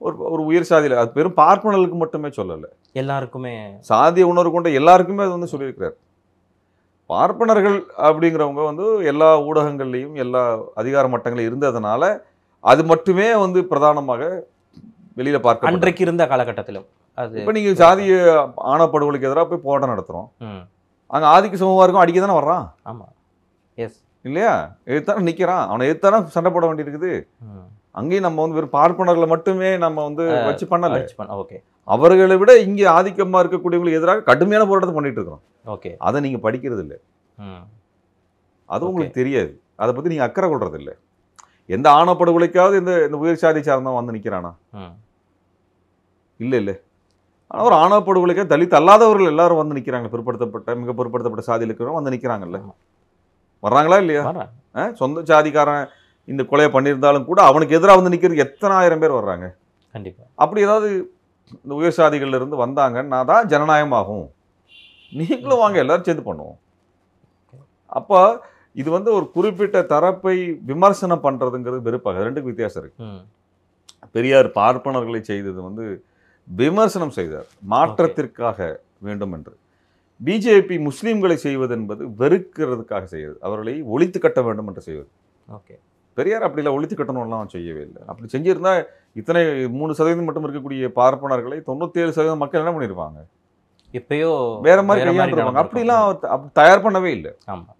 ஒரு உயர் சாதியில், அது பெரும் பார்ப்பனர்களுக்கு மட்டுமே சொல்லலை, எல்லாருக்குமே, சாதிய உணர்வு கொண்ட எல்லாருக்குமே அது வந்து சொல்லியிருக்கிறார். பார்ப்பனர்கள் அப்படிங்கிறவங்க வந்து எல்லா ஊடகங்கள்லையும் எல்லா அதிகார மட்டங்களையும் இருந்ததுனால அது மட்டுமே வந்து பிரதானமாக வெளியில் பார்க்க அன்றைக்கு இருந்த காலகட்டத்திலும். அது இப்போ நீங்கள் சாதிய ஆணப்படுகொலைக்கு எதிராக போய் போராட்டம் நடத்துகிறோம், அங்கே ஆதிக்க சமூகமாக இருக்கும், அடிக்க தானே வர்றான். ஆமாம், எஸ் இல்லையா? எதிர்த்தானே நிற்கிறான், அவனை எதிர்த்தானே சண்டை போட வேண்டியிருக்குது. அங்கேயும் நம்ம வந்து வெறும் பார்ப்பனர்களை மட்டுமே நம்ம வந்து வச்சு பண்ணலை. ஓகே, அவர்களை விட இங்கே ஆதிக்கமாக இருக்கக்கூடியவங்களுக்கு எதிராக கடுமையான போராட்டத்தை பண்ணிட்டு இருக்கிறோம். ஓகே, அதை நீங்கள் படிக்கிறது இல்லை, அது உங்களுக்கு தெரியாது, அதை பற்றி நீங்கள் அக்கறை கொள்றது இல்லை. எந்த ஆணப்படுகொலைக்காவது இந்த உயர் சாதி சார்ந்தவன் வந்து நிற்கிறானா? இல்லை இல்லை. ஆனால் ஒரு ஆணப்படுகொலைக்காக தலித் அல்லாதவர்கள் எல்லாரும் வந்து நிற்கிறாங்க. பிற்படுத்தப்பட்ட மிக பிற்படுத்தப்பட்ட சாதியில் இருக்கிறவங்க வந்து நிற்கிறாங்கல்ல, வர்றாங்களா இல்லையா? சொந்த சாதிக்காரன் இந்த கொலையை பண்ணியிருந்தாலும் கூட அவனுக்கு எதிராக வந்து நிற்கிறதுக்கு எத்தனை ஆயிரம் பேர் வர்றாங்க. கண்டிப்பாக. அப்படி ஏதாவது இந்த உயர் சாதிகள்ல இருந்து வந்தாங்கன்னா தான் ஜனநாயகமாகும். நீங்களும் வாங்க, எல்லாரும் சேர்ந்து பண்ணுவோம். அப்போ இது வந்து ஒரு குறிப்பிட்ட தரப்பை விமர்சனம் பண்ணுறதுங்கிறது வெறுப்பாக, ரெண்டுக்கு வித்தியாசம் இருக்கு. பெரியார் பார்ப்பனர்களை செய்தது வந்து விமர்சனம் செய்தார், மாற்றத்திற்காக வேண்டும் என்று. பிஜேபி முஸ்லீம்களை செய்வது என்பது வெறுக்கிறதுக்காக செய்வது, அவர்களை ஒழித்து கட்ட வேண்டும் என்று செய்வது. ஓகே, பெரியார் அப்படிலாம் ஒழித்து கட்டணும்லாம் அவன் செய்யவே இல்லை. அப்படி செஞ்சிருந்தா இத்தனை 3% மட்டும் இருக்கக்கூடிய பார்ப்பனர்களை 97% மக்கள் என்ன பண்ணியிருப்பாங்க? இப்பயோ வேற மாதிரி கையாண்டுருப்பாங்க. அப்படிலாம் அவர் தயார் பண்ணவே இல்லை. ஆமாம்,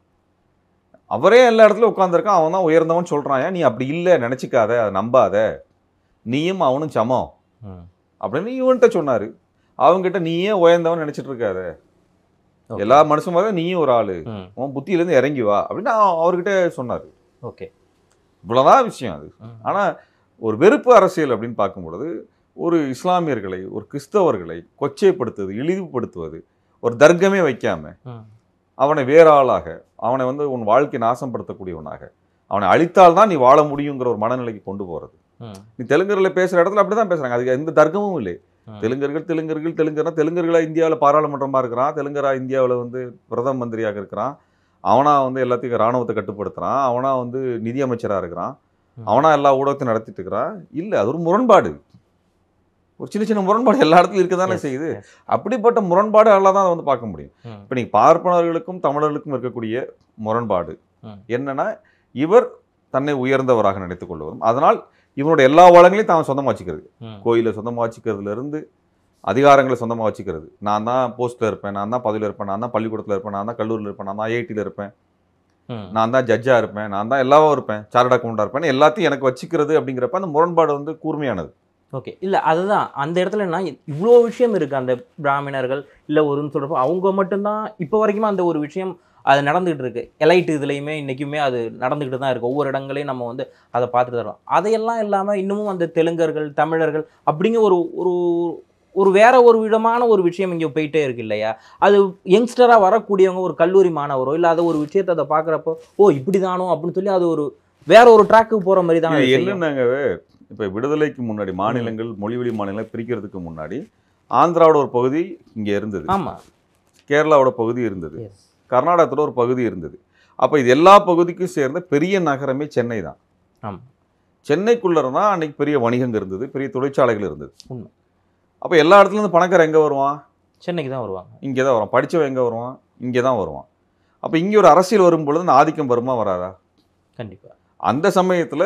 அவரே எல்லா இடத்துலையும் உட்காந்துருக்கான், அவன் தான் உயர்ந்தவன் சொல்கிறான். நீ அப்படி இல்லை, நினச்சிக்காத, அதை நம்பாத, நீயும் அவனும் சமம் அப்படின்னு இவன்கிட்ட சொன்னார். அவங்ககிட்ட நீயே உயர்ந்தவன் நினச்சிட்டு இருக்காத, எல்லா மனுஷன் மாதிரி நீயும் ஒரு ஆள், உன் புத்தியிலேருந்து இறங்கி வா அப்படின்னு அவர்கிட்ட சொன்னார். ஓகே, இவ்வளோதான் விஷயம் அது. ஆனால் ஒரு வெறுப்பு அரசியல் அப்படின்னு பார்க்கும்பொழுது ஒரு இஸ்லாமியர்களை, ஒரு கிறிஸ்தவர்களை கொச்சைப்படுத்துவது, இழிவுபடுத்துவது, ஒரு தர்க்கமே வைக்காம அவனை வேற ஆளாக, அவனை வந்து உன் வாழ்க்கை நாசப்படுத்தக்கூடியவனாக, அவனை அழித்தால்தான் நீ வாழ முடியுங்கிற ஒரு மனநிலைக்கு கொண்டு போகிறது. நீ தெலுங்கர்களை பேசுகிற இடத்துல அப்படி தான் பேசுகிறாங்க, அதுக்கு எந்த தர்க்கமும் இல்லை. தெலுங்கர்களா இந்தியாவில் பாராளுமன்றமாக இருக்கிறான், தெலுங்கரா இந்தியாவில் வந்து பிரதம மந்திரியாக இருக்கிறான், அவனா வந்து எல்லாத்தையும் இராணுவத்தை கட்டுப்படுத்துகிறான், அவனா வந்து நிதியமைச்சராக இருக்கிறான், அவனா எல்லா ஊடகத்தையும் நடத்திட்டு இருக்கிறான். இல்லை, அது ஒரு முரண்பாடு, ஒரு சின்ன சின்ன முரண்பாடு எல்லா இடத்துலையும் இருக்க தானே செய்யுது. அப்படிப்பட்ட முரண்பாடு எல்லாம் தான் வந்து பார்க்க முடியும். இப்போ நீங்கள் பார்ப்பனர்களுக்கும் தமிழர்களுக்கும் இருக்கக்கூடிய முரண்பாடு என்னன்னா, இவர் தன்னை உயர்ந்தவராக நினைத்துக் கொள்வதும், அதனால் இவனுடைய எல்லா வளங்களையும் தான் சொந்தமாக வச்சுக்கிறது, கோயிலை சொந்தமாக வச்சுக்கிறதுலேருந்து அதிகாரங்களை சொந்தமாக வச்சுக்கிறது. நான் தான் போஸ்ட்டில் இருப்பேன், நான் தான் பதவியில் இருப்பேன், நான் தான் பள்ளிக்கூடத்தில் இருப்பேன், நான் தான் கல்லூரியில் இருப்பேன், நான் தான் ஐஐடியில் இருப்பேன், நான் தான் ஜட்ஜாக இருப்பேன், நான் தான் எல்லாவும் இருப்பேன், சார்ட் அக்கௌண்டாக இருப்பேன், எல்லாத்தையும் எனக்கு வச்சுக்கிறது. அப்படிங்கிறப்ப அந்த முரண்பாடு வந்து கூர்மையானது. ஓகே. இல்ல அதுதான். அந்த இடத்துல என்ன இவ்ளோ விஷயம் இருக்கு. அந்த பிராமணர்கள் இல்ல ஒருன்னு சொல்றப்போ, அவங்க மட்டும் தான் இப்போ வரைக்குமே அந்த ஒரு விஷயம் அது நடந்துகிட்டு இருக்கு. எலைட் இதுலயுமே இன்னைக்குமே அது நடந்துகிட்டு தான் இருக்கு. ஒவ்வொரு இடங்களையும் நம்ம வந்து அத பார்த்துட்டு தான் இருக்கோம். அதையெல்லாம் இல்லாம இன்னமும் அந்த தெலுங்கர்கள், தமிழர்கள் அப்படிங்கிற ஒரு ஒரு ஒரு வேற ஒரு விதமான ஒரு விஷயம் இங்க போயிட்டே இருக்கு இல்லையா? அது யங்ஸ்டரா வரக்கூடியவங்க ஒரு கல்லூரி மாணவரோ, இல்ல அத ஒரு விஷயத்த அத பார்க்குறப்போ, ஓ! இப்படிதானோ அப்படின்னு சொல்லி அது ஒரு வேற ஒரு ட்ராக்குக்கு போற மாரி தான் இது அது செய்யும். என்னன்னாங்க, இப்ப விடுதலைக்கு முன்னாடி ம். மாநிலங்கள், மொழிவழி மாநிலங்களை பிரிக்கிறதுக்கு முன்னாடி, ஆந்திராவோட ஒரு பகுதி இங்க இருந்தது. ஆமா. கேரளாவோட பகுதி இருந்தது. எஸ். கர்நாடகத்துல ஒரு பகுதி இருந்தது. அப்ப இது எல்லா பகுதிக்கும் சேர்ந்த பெரிய நகரமே சென்னை தான். ஆமா. சென்னைக்குள்ள தான் அன்னைக்கு பெரிய வணிகங்கள் இருந்தது, பெரிய தொழிற்சாலைகள் இருந்தது. உண்மை. அப்ப எல்லா இடத்துல இருந்து பணக்காரன் எங்க வருவான்? சென்னைக்கு தான் வருவாங்க. இங்க தான் வருவான். படிச்சவன் எங்க வருவான்? இங்க தான் வருவான். அப்ப இங்க ஒரு அரசியல் வரும்பொழுது இந்த ஆதிக்கம் வருமா வராதா? கண்டிப்பா. அந்த சமயத்துல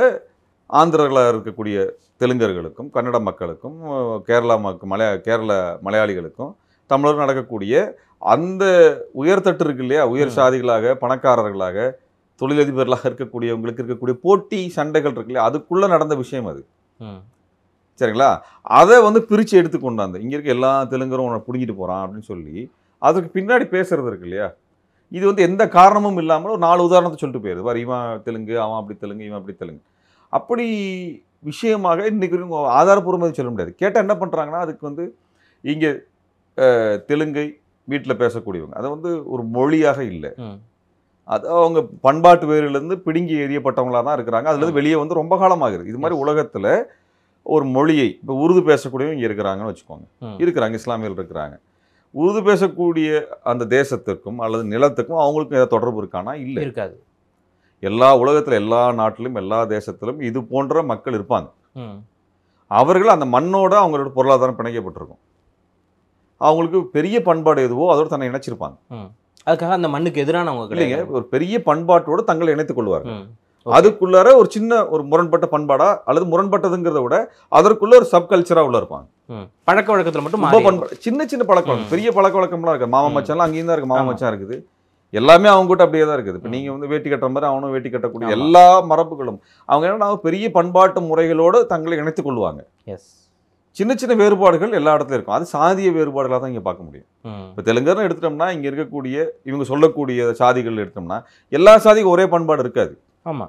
ஆந்திரர்களா இருக்கக்கூடிய தெலுங்கர்களுக்கும், கன்னட மக்களுக்கும், கேரளா கேரள மலையாளிகளுக்கும், தமிழரும் நடக்கக்கூடிய அந்த உயர்தட்டு இருக்கு இல்லையா? உயர் சாதிகளாக, பணக்காரர்களாக, தொழிலதிபர்களாக இருக்கக்கூடியவங்களுக்கு இருக்கக்கூடிய போட்டி சண்டைகள் இருக்கு இல்லையா? அதுக்குள்ள நடந்த விஷயம் அது. ம். சரிங்களா? அதை வந்து பிரிச்சு எடுத்து கொண்டாந்து, இங்க இருக்க எல்லா தெலுங்கரும் உன்னை புடுங்கிட்டு போறான் அப்படின்னு சொல்லி, அதுக்கு பின்னாடி பேசுறது இருக்கு இல்லையா? இது வந்து எந்த காரணமும் இல்லாமல் ஒரு 4 உதாரணத்தை சொல்லிட்டு போயிருது. பாரு இவன் தெலுங்கு, அவன் அப்படி தெலுங்கு, இவன் அப்படி தெலுங்கு. அப்படி விஷயமாக இன்னைக்கு வரைக்கும் ஆதாரப்பூர்வமாக சொல்ல முடியாது. கேட்டா என்ன பண்றாங்கன்னா, அதுக்கு வந்து இங்க தெலுங்கை வீட்ல பேசக்கூடியவங்க. அதை வந்து ஒரு மொழியாக இல்ல. ம். அது அவங்க பண்பாட்டு வேரிலிருந்து பிடுங்கி எறியப்பட்டவங்களா தான் இருக்கிறாங்க. அதுலேருந்து வெளியே வந்து ரொம்ப காலமாகுது. இது மாதிரி Yes. உலகத்துல ஒரு மொழியை இப்போ உருது பேசக்கூடியவங்க இங்க இருக்கிறாங்கன்னு வச்சுக்கோங்க. ம். இருக்கிறாங்க, இஸ்லாமியர்கள் இருக்கிறாங்க. உருது பேசக்கூடிய அந்த தேசத்துக்கும் அல்லது நிலத்துக்கும் அவங்களுக்கும் ஏதாவது தொடர்பு இருக்கானா? இல்ல. இருக்காது. எல்லா உலகத்துல எல்லா நாட்டிலும் எல்லா தேசத்திலும் இது போன்ற மக்கள் இருப்பாங்க. ம். அவர்கள் அந்த மண்ணோட அவங்களோட பொருளாதாரம் பிணைக்கப்பட்டிருக்கும். அவங்களுக்கு பெரிய பண்பாடு எதுவோ அதோட தன்னை இணைச்சிருப்பாங்க. ம். அதுக்காக அந்த மண்ணுக்கு எதிரானவங்க இல்லைங்க, கிடையாது. ஒரு பெரிய பண்பாட்டோடு தங்களை இணைத்துக் கொள்வார்கள். ம். அதுக்குள்ளார ஒரு சின்ன ஒரு முரண்பட்ட பண்பாடா அல்லது முரண்பட்டதுங்கிறத விட அதற்குள்ள ஒரு சப் கல்ச்சரா உள்ள இருப்பாங்க. ம். பழக்க வழக்கத்துல மட்டும் ரொம்ப மாறி பண்பாடு சின்ன சின்ன பழக்க வழக்கம், ம். பெரிய பழக்க வழக்கம்லாம் இருக்கு. மாமா ம். மச்சான்லாம் அங்கேயும் தான் இருக்கு. மாமா ஆமா. மச்சான் இருக்குது. எல்லாமே அவங்க கிட்ட அப்படியே தான் இருக்குது. இப்போ ம். நீங்க வந்து வேட்டி கட்டுற மாதிரி அவனும் வேட்டி கட்டக்கூடிய ஆமா. எல்லா மரபுகளும் அவங்க என்னன்னா பெரிய பண்பாட்டு முறைகளோடு தங்களை இணைத்துக் கொள்வாங்க. எஸ். சின்ன சின்ன வேறுபாடுகள் எல்லா இடத்துலயும் இருக்கும். அது சாதிய வேறுபாடுகளாக தான் இங்க பார்க்க முடியும். ம். இப்போ தெலுங்கர்னு எடுத்துட்டோம்னா இங்க இருக்கக்கூடிய இவங்க சொல்லக்கூடிய சாதிகள் எடுத்தோம்னா எல்லா சாதிக்கும் ஒரே பண்பாடு இருக்காது. ஆமா.